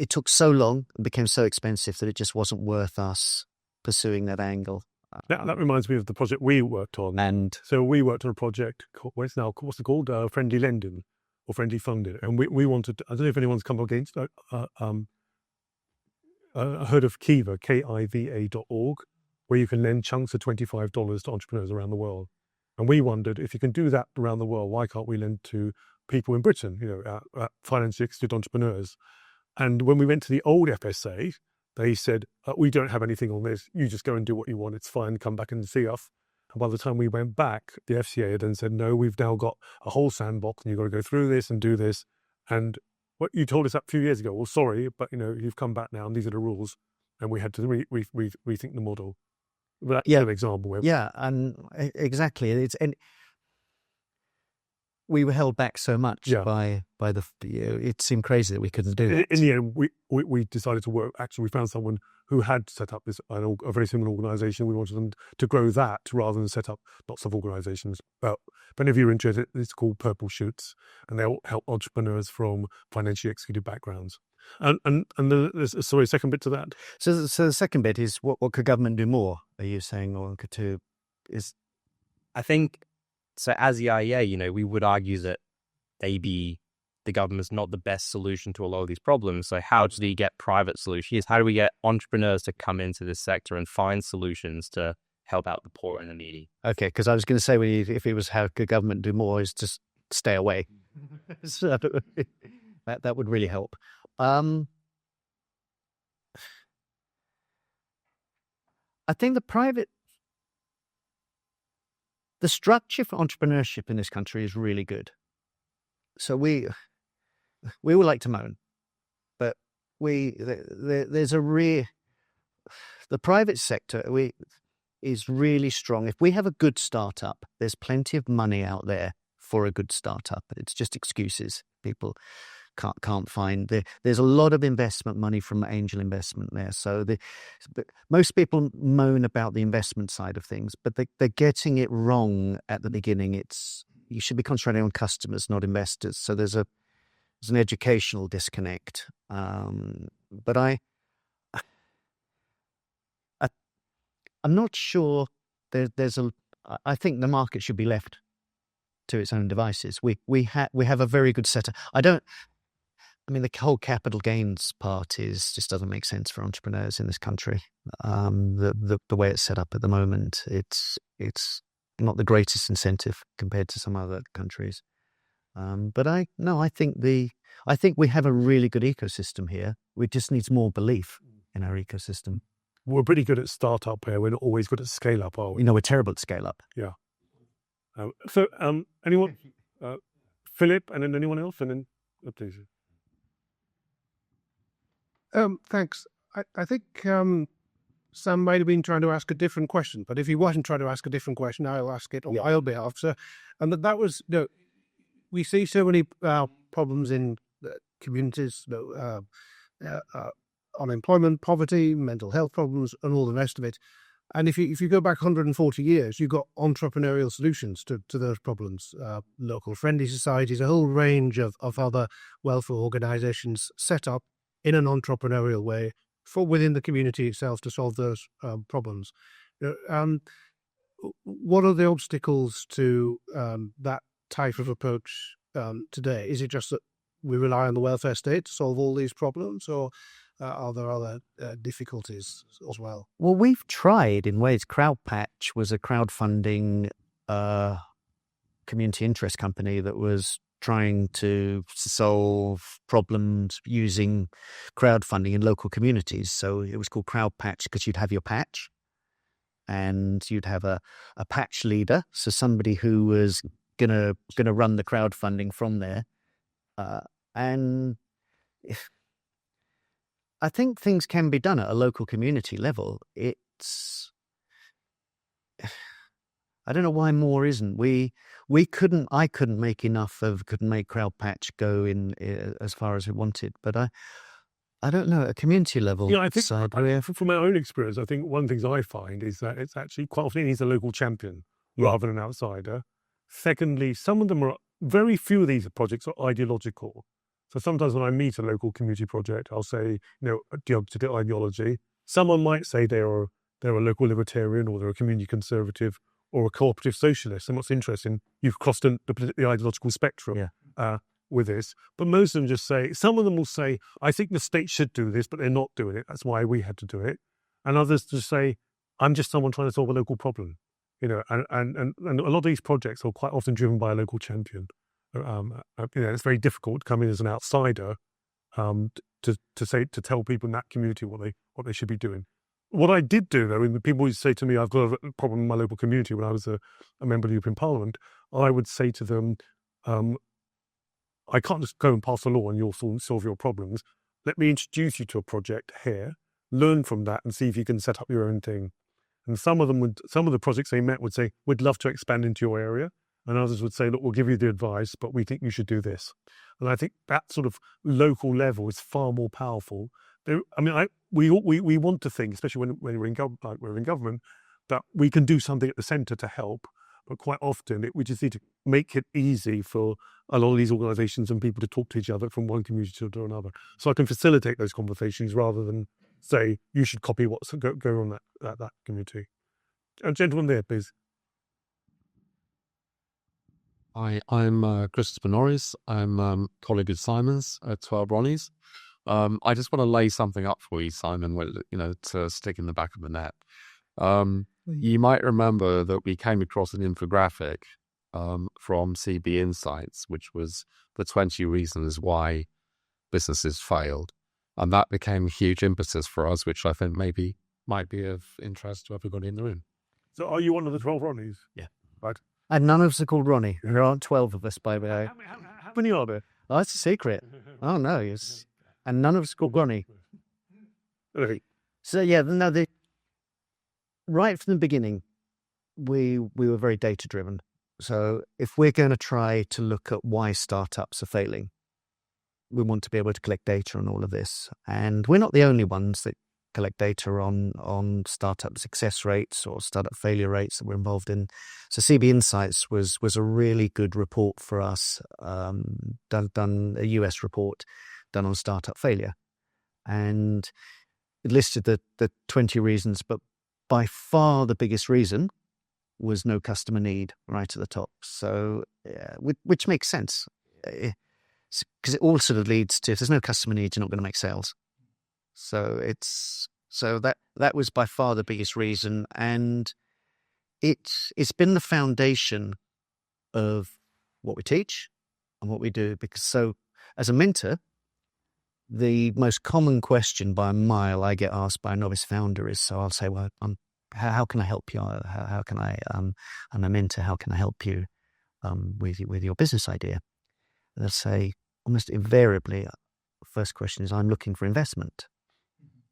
took so long and became so expensive that it just wasn't worth us pursuing that angle. That reminds me of the project we worked on. And so we worked on a project, what's it called? Friendly Lending or Friendly Funding. And we wanted, I don't know if anyone's come against, heard of Kiva, KIVA.org, where you can lend chunks of $25 to entrepreneurs around the world. And we wondered, if you can do that around the world, why can't we lend to people in Britain, financially instituted entrepreneurs? And when we went to the old FSA, they said, we don't have anything on this. You just go and do what you want. It's fine. Come back and see us. And by the time we went back, the FCA had then said, no, we've now got a whole sandbox and you've got to go through this and do this. And what you told us that a few years ago, well, sorry, but you've come back now and these are the rules. And we had to rethink the model. But that's an example. Yeah, and exactly. we were held back so much Yeah. by the. It seemed crazy that we couldn't do it. In the end, we decided to work. Actually, we found someone who had set up a very similar organisation. We wanted them to grow that rather than set up lots of organisations. But if any of you are interested, it's called Purple Shoots, and they'll help entrepreneurs from financially executed backgrounds. And there's a second bit to that. So the second bit is what could government do more? Are you saying, or to is? I think so. As the IEA, we would argue that maybe the government's not the best solution to a lot of these problems. So how do we get private solutions? How do we get entrepreneurs to come into this sector and find solutions to help out the poor and the needy? Okay, because I was going to say, if it was how could government do more, is just stay away. So that would really help. I think the structure for entrepreneurship in this country is really good. So we all like to moan, but there's the private sector is really strong. If we have a good startup, there's plenty of money out there for a good startup. It's just excuses people can't find. There's a lot of investment money from angel investment there. So most people moan about the investment side of things, but they're getting it wrong at the beginning. You should be concentrating on customers, not investors. So there's an educational disconnect. But I'm not sure I think the market should be left to its own devices. We have a very good setup. The whole capital gains part just doesn't make sense for entrepreneurs in this country. The way it's set up at the moment, it's not the greatest incentive compared to some other countries. But I think we have a really good ecosystem here. We just needs more belief in our ecosystem. We're pretty good at startup here. We're not always good at scale up, are we? We're terrible at scale up. Yeah. So anyone? Philip, and then anyone else, and then please. Thanks. I think Sam might have been trying to ask a different question, but if he wasn't trying to ask a different question, I'll ask it on my behalf. So, and that was, we see so many problems in communities, unemployment, poverty, mental health problems, and all the rest of it. And if you go back 140 years, you've got entrepreneurial solutions to those problems, local friendly societies, a whole range of other welfare organisations set up in an entrepreneurial way within the community itself to solve those problems. What are the obstacles to that type of approach today? Is it just that we rely on the welfare state to solve all these problems, or are there other difficulties as well? Well, we've tried in ways. Crowdpatch was a crowdfunding community interest company that was trying to solve problems using crowdfunding in local communities. So it was called Crowdpatch because you'd have your patch and you'd have a patch leader. So somebody who was gonna run the crowdfunding from there. And I think things can be done at a local community level. I don't know why more isn't. I couldn't make Crowdpatch go in as far as it wanted, but I don't know, at a community level. Yeah, I think from my own experience, I think one of the things I find is that it's actually quite often he's a local champion rather than an outsider. Secondly, some of them very few of these projects are ideological. So sometimes when I meet a local community project, I'll say, do you have the ideology? Someone might say they're a local libertarian, or they're a community conservative, or a cooperative socialist. And what's interesting, you've crossed the ideological spectrum with this. But most of them some of them will say, I think the state should do this, but they're not doing it. That's why we had to do it. And others just say, I'm just someone trying to solve a local problem. And a lot of these projects are quite often driven by a local champion. It's very difficult to come in as an outsider to tell people in that community what they should be doing. What I did do, though, when people would say to me, I've got a problem in my local community when I was a member of the European Parliament, I would say to them, I can't just go and pass a law and you'll solve your problems. Let me introduce you to a project here, learn from that and see if you can set up your own thing. And some of the projects they met would say, we'd love to expand into your area. and others would say, look, we'll give you the advice, but we think you should do this. And I think that sort of local level is far more powerful. We want to think, especially when we're in government, that we can do something at the centre to help, but quite often we just need to make it easy for a lot of these organisations and people to talk to each other from one community to another. So I can facilitate those conversations rather than say, you should copy what's going on that community. A gentleman there, please. Hi, I'm Krystman. I'm colleague of Simon's at 12 Ronnie's. I just want to lay something up for you, Simon, to stick in the back of the net. You might remember that we came across an infographic from CB Insights, which was the 20 reasons why businesses failed. And that became a huge impetus for us, which I think maybe might be of interest to everybody in the room. So are you one of the 12 Ronnies? Yeah. Right. And none of us are called Ronnie. There aren't 12 of us, by the way. How many are there? Oh, that's a secret. Oh, no. And none of us are called Ronnie. Okay. So, yeah, right from the beginning, we were very data-driven. So if we're going to try to look at why startups are failing, we want to be able to collect data on all of this. And we're not the only ones that collect data on startup success rates or startup failure rates that we're involved in. So CB Insights was a really good report for us, done a US report done on startup failure. And it listed the 20 reasons, but by far the biggest reason was no customer need right at the top. So, which makes sense, because it all sort of leads to, if there's no customer need, you're not going to make sales. So that was by far the biggest reason, and it's been the foundation of what we teach and what we do. Because so, as a mentor, the most common question by a mile I get asked by a novice founder is, so I'll say, well, how can I help you? How can I? I'm a mentor. How can I help you with your business idea? And they'll say almost invariably, the first question is, I'm looking for investment.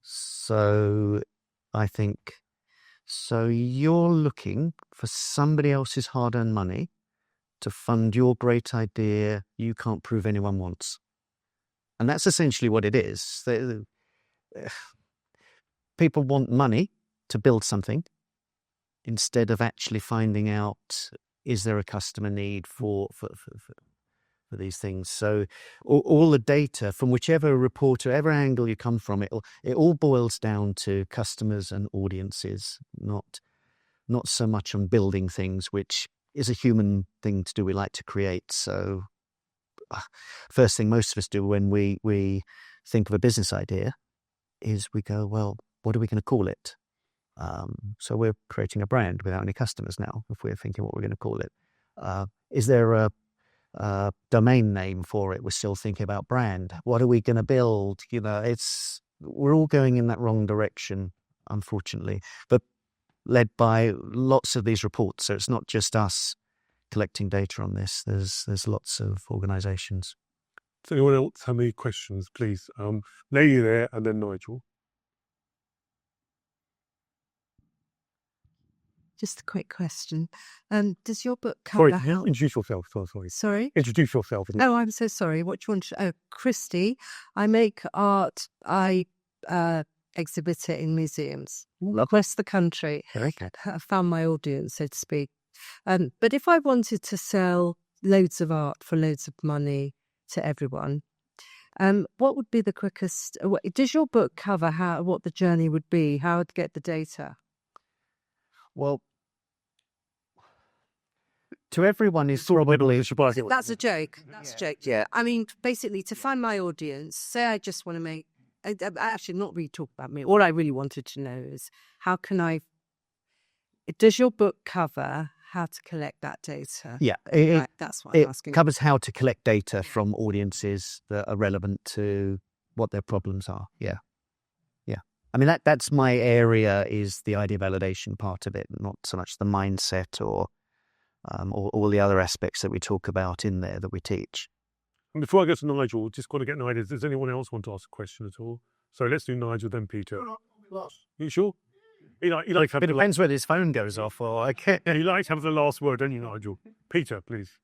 So I think, so you're looking for somebody else's hard-earned money to fund your great idea you can't prove anyone wants. And that's essentially what it is. People want money to build something instead of actually finding out, is there a customer need for these things. So all the data from whichever report or whatever angle you come from, it all boils down to customers and audiences, not so much on building things, which is a human thing to do. We like to create. So first thing most of us do when we think of a business idea is we go, well, what are we going to call it? So we're creating a brand without any customers now, if we're thinking what we're going to call it. Is there a domain name for it? We're still thinking about brand. What are we going to build? We're all going in that wrong direction, unfortunately, but led by lots of these reports. So it's not just us collecting data on this. There's lots of organizations. Does anyone else have any questions, please? Lady there, and then Nigel. Just a quick question. Does your book cover... Sorry, introduce yourself. Sorry. Sorry? Introduce yourself. Oh, I'm so sorry. What do you want to... Oh, Christy. I make art. I exhibit it in museums across the country. Very good. I found my audience, so to speak. But if I wanted to sell loads of art for loads of money to everyone, what would be the quickest... Does your book cover what the journey would be, how I'd get the data? Well, to everyone is probably... That's a joke. That's a joke. Yeah. I mean, basically, to find my audience, say I just want to make... I actually not really talk about me. All I really wanted to know is, how can I... Does your book cover how to collect that data? Yeah. Right, that's what I'm asking. It covers how to collect data from audiences that are relevant to what their problems are. Yeah. Yeah. I mean, that's my area, is the idea validation part of it, not so much the mindset or all the other aspects that we talk about in there that we teach. And before I go to Nigel, just got to get an idea. Does anyone else want to ask a question at all? So let's do Nigel, then Peter. You sure? He likes to have It the depends when his phone goes off, or I can't. yeah, he likes to have the last word, don't you, Nigel? Peter, please.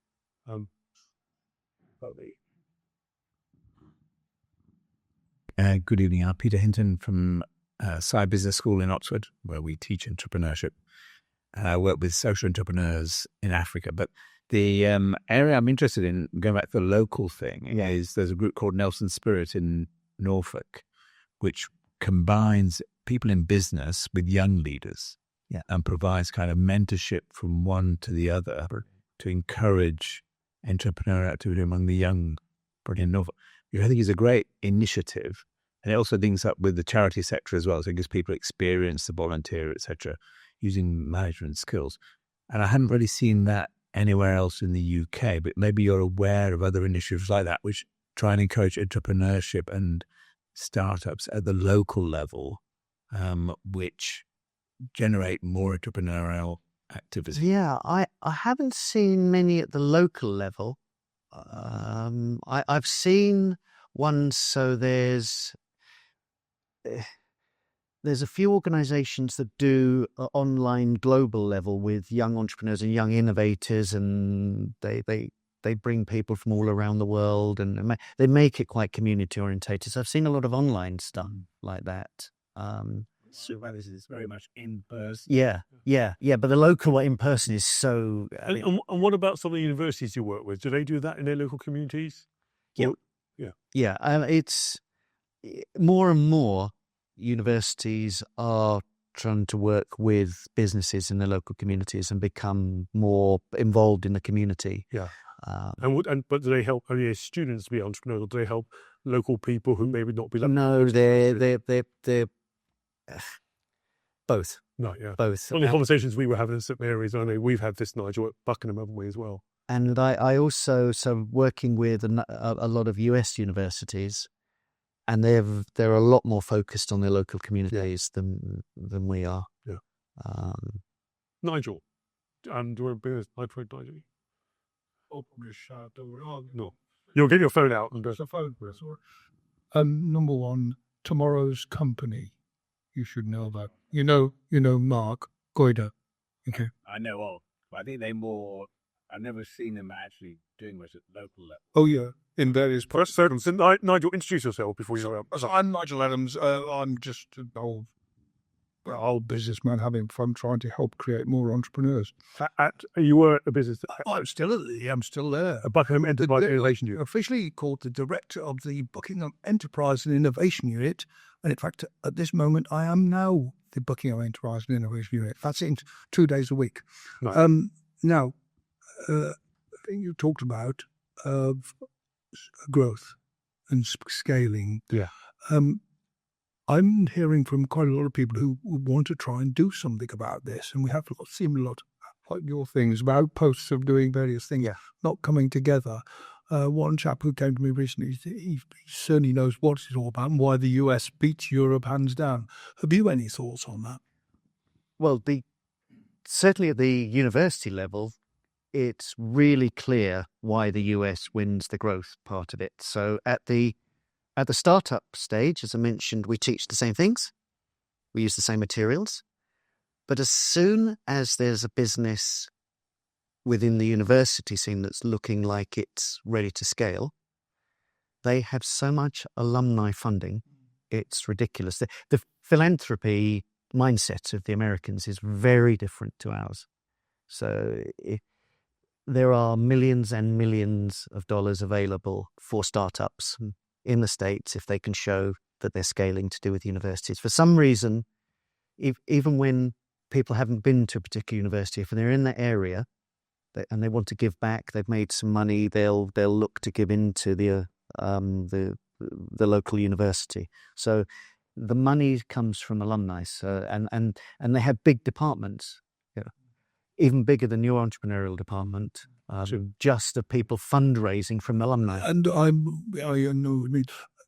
Good evening. I'm Peter Hinton from Sci Business School in Oxford, where we teach entrepreneurship. And I work with social entrepreneurs in Africa. But the area I'm interested in, going back to the local thing, is there's a group called Nelson Spirit in Norfolk, which combines people in business with young leaders and provides kind of mentorship from one to the other to encourage entrepreneurial activity among the young in Norfolk. I think is a great initiative, and it also links up with the charity sector as well. So it gives people experience to volunteer, etc., using management skills. And I haven't really seen that anywhere else in the UK, but maybe you're aware of other initiatives like that, which try and encourage entrepreneurship and startups at the local level, which generate more entrepreneurial activity. Yeah, I haven't seen many at the local level. I've seen one. So there's a few organisations that do online global level with young entrepreneurs and young innovators, and they bring people from all around the world, and they make it quite community orientated. So I've seen a lot of online stuff like that. So that is very much in person. Yeah. But the local in person is so. And what about some of the universities you work with? Do they do that in their local communities? Yeah. It's more and more universities are trying to work with businesses in the local communities and become more involved in the community. Yeah. But do they help only students be entrepreneurial? Do they help local people who maybe not be? No, they're both. No, yeah. Both. On the conversations we were having in St Mary's, I know we've had this, Nigel, at Buckingham, haven't we, as well? And I also, so working with a lot of US universities, and they're a lot more focused on their local communities than we are. Yeah. Nigel, and do you want to be a Nigel? No. You'll get your phone out and It's a phone call. Number one, tomorrow's company. You should know that. You know Mark Goida. Okay. I know of, but I think I've never seen them actually doing much at the local level. Oh yeah, in various parts. First, Nigel, introduce yourself before you go out. So I'm Nigel Adams. I'm just an old businessman having fun trying to help create more entrepreneurs. You were at a business. I'm still there. A Buckingham Enterprise Innovation Unit. Officially called the director of the Buckingham Enterprise and Innovation Unit. And in fact, at this moment, I am now the Buckingham Enterprise and Innovation Unit. That's in 2 days a week. Right. Now, I think you talked about growth and scaling. Yeah. I'm hearing from quite a lot of people who want to try and do something about this. And we have seen a lot like your things about posts of doing various things not coming together. One chap who came to me recently, he certainly knows what it's all about and why the US beats Europe hands down. Have you any thoughts on that? Well, certainly at the university level, it's really clear why the US wins the growth part of it. So at the startup stage, as I mentioned, we teach the same things. We use the same materials. But as soon as there's a business within the university scene that's looking like it's ready to scale, they have so much alumni funding, it's ridiculous. The philanthropy mindset of the Americans is very different to ours. So there are millions and millions of dollars available for startups in the States if they can show that they're scaling to do with universities. For some reason, even when people haven't been to a particular university, if they're in the area and they want to give back, they've made some money, they'll look to give into the local university. So the money comes from alumni, and they have big departments, even bigger than your entrepreneurial department, just of people fundraising from alumni. And I know,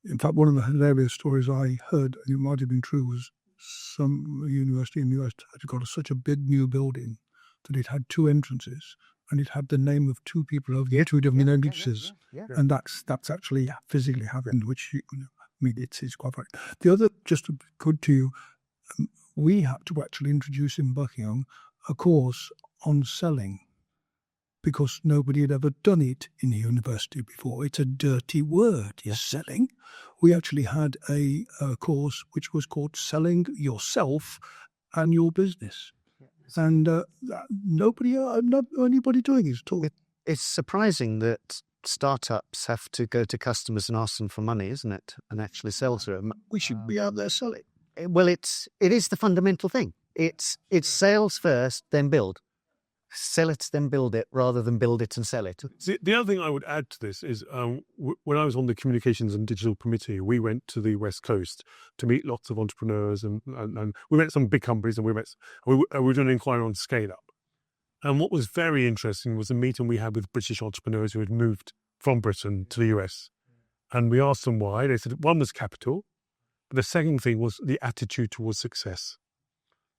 in fact, one of the hilarious stories I heard, and it might have been true, was some university in the US had got such a big new building that it had 2 entrances, and it had the name of 2 people over the 2 different entrances. And that's actually physically happened, which, it's quite funny. The other, just to put to you, we had to actually introduce in Buckingham a course on selling, because nobody had ever done it in the university before. It's a dirty word, selling. We actually had a course which was called Selling Yourself and Your Business. And nobody, not anybody doing it at all. It's surprising that startups have to go to customers and ask them for money, isn't it? And actually sell to them. We should be out there selling. Well, it is the fundamental thing. It's sales first, then build. Sell it, then build it, rather than build it and sell it. See, the other thing I would add to this is when I was on the Communications and Digital Committee, we went to the West Coast to meet lots of entrepreneurs, and we met some big companies, and we were doing an inquiry on scale up. And what was very interesting was the meeting we had with British entrepreneurs who had moved from Britain to the US. And we asked them why. They said one was capital, but the second thing was the attitude towards success.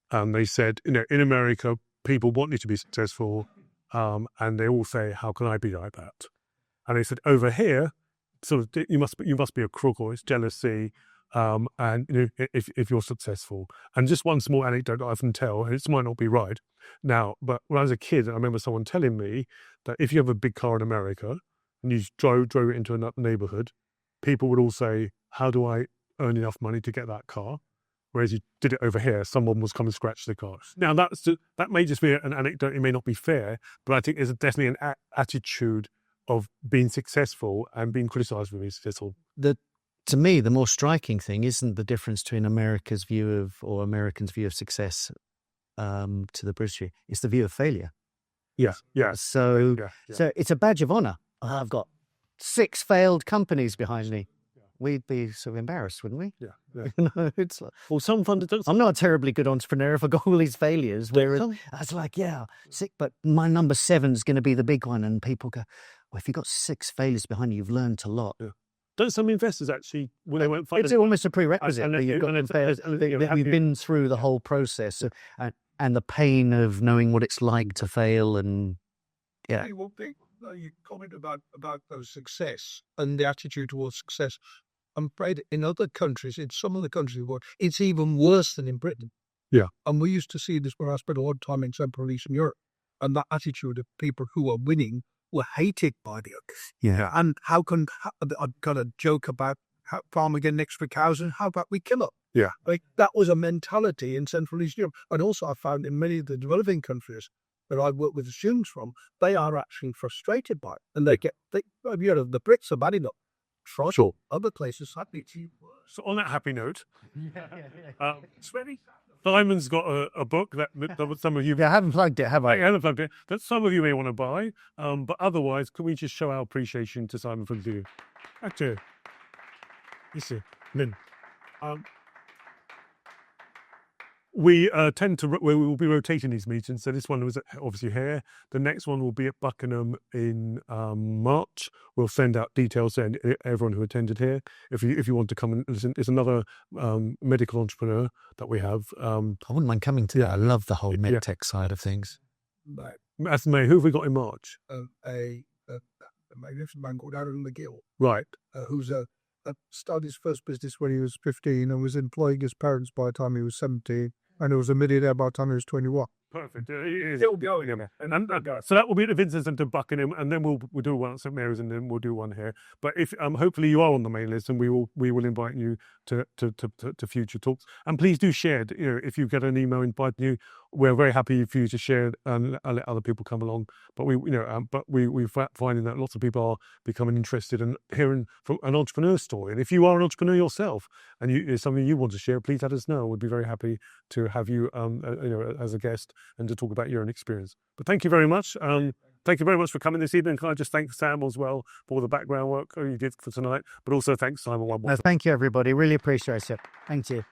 And they said, in America, people want you to be successful, and they all say, "How can I be like that?" And they said, "Over here, sort of, you must be a crook, or it's jealousy, and if you're successful." And just one small anecdote I often tell, and it might not be right now, but when I was a kid, I remember someone telling me that if you have a big car in America and you drove it into another neighborhood, people would all say, "How do I earn enough money to get that car?" Whereas you did it over here, someone was come and scratch the car. Now, that may just be an anecdote. It may not be fair, but I think there's definitely an attitude of being successful and being criticised for being successful. To me, the more striking thing isn't the difference between Americans' view of success to the British view. It's the view of failure. Yeah. So it's a badge of honour. I've got 6 failed companies behind me. We'd be sort of embarrassed, wouldn't we? Yeah. It's like, Well, some funders. I'm not a terribly good entrepreneur if I got all these failures. Whereas I was like, 6, but my number 7 is going to be the big one. And people go, well, if you've got 6 failures behind you, you've learned a lot. Yeah. Don't some investors actually, when they went It's almost a prerequisite that you've been through the whole process and the pain of knowing what it's like to fail. And One thing, you comment about those success and the attitude towards success. I'm afraid in other countries, in some of the countries of the world, it's even worse than in Britain. Yeah. And we used to see this where I spent a lot of time in Central and Eastern Europe, and that attitude of people who are winning were hated by the others. Yeah. And I've got a joke about how farm we get an extra cows, and how about we kill them? Yeah. Like, that was a mentality in Central and Eastern Europe. And also I found in many of the developing countries that I work with the students from, they are actually frustrated by it. And the Brits are bad enough. Sure. Other places, sadly, it's even worse. So on that happy note, Simon's got a book that some of you... I haven't plugged it, have I? I haven't plugged it. That some of you may want to buy. But otherwise, can we just show our appreciation to Simon for the... Actually, you see, Lynn. We we will be rotating these meetings. So this one was obviously here. The next one will be at Buckingham in March. We'll send out details to everyone who attended here. If you want to come and listen, it's another medical entrepreneur that we have. I wouldn't mind coming to that. I love the whole medtech side of things. As May, who have we got in March? A magnificent man called Aaron McGill, Right. Who's started his first business when he was 15 and was employing his parents by the time he was 17, and he was a millionaire by the time he was 21. Perfect. It'll be going in. So that will be at the Vinson Centre, Buckingham, and then we'll do one at St Mary's, and then we'll do one here. But if hopefully you are on the main list, and we will invite you to future talks. And please do share. If you get an email inviting you, we're very happy for you to share and let other people come along. But we're finding that lots of people are becoming interested in hearing from an entrepreneur story. And if you are an entrepreneur yourself and it's something you want to share, please let us know. We'd be very happy to have you as a guest and to talk about your own experience. But thank you very much. Thank you very much for coming this evening. Can I just thank Sam as well for all the background work you did for tonight, but also thanks Simon one more time. Thank you, everybody. Really appreciate it. Thank you.